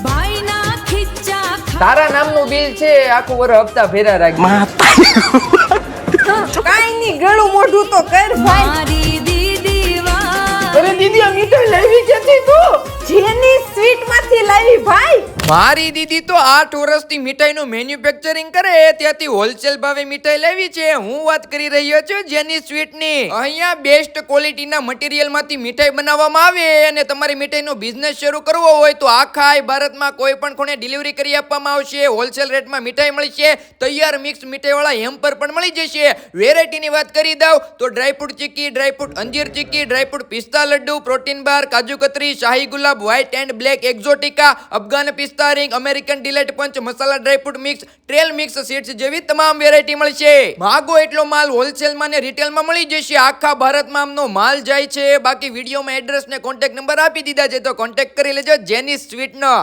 ભાઈના ખીચ્ચા તારા નામનું બિલ છે, આખું વર હપ્તા ફેરા રાખ. કાઈ ની ગળું મોઢું તો કર ભાઈ. મારી દીદી અરે દીદી આ મીઠાઈ લાવી ક્યાંથી તું? જેની સ્વીટ માંથી લાવી ભાઈ. મારી દીદી તો 8 વર્ષથી મીઠાઈનું મેન્યુફેક્ચરિંગ કરે ત્યાંથી હોલસેલ ભાવે મીઠાઈ લાવી છે. હું વાત કરી રહ્યો છું જેની સ્વીટની. અહીંયા બેસ્ટ ક્વોલિટીના મટીરીયલમાંથી મીઠાઈ બનાવવામાં આવે અને તમારી મીઠાઈનો બિઝનેસ શરૂ કરવો હોય તો આખા ભારતમાં કોઈ પણ ખૂણે ડિલિવરી કરી આપવામાં આવશે. હોલસેલ રેટમાં મીઠાઈ મળશે. તૈયાર મિક્સ મીઠાઈવાળા હેમ્પર પણ મળી જશે. વેરાયટીની વાત કરી દઉં તો ડ્રાયફ્રૂટ ચીકી, ડ્રાયફ્રૂટ અંજીર ચીકી, ડ્રાયફ્રૂટ પિસ્તા laddu, protein bar, kaju katri, Shahi Gulab, white and black exotica, Afghan પિસ્તા ring, American delight punch, masala dry fruit mix, trail mix seeds જેવી તમામ વેરાયટી મળશે. માગો એટલો માલ હોલસેલમાં ને રિટેલમાં મળી જશે. આખા ભારતમાં આમનો માલ જાય છે. બાકી વિડીયોમાં એડ્રેસ ને કોન્ટેક્ટ નંબર આપી દીધા છે તો કોન્ટેક્ટ કરી લેજો જેની સ્વીટનો.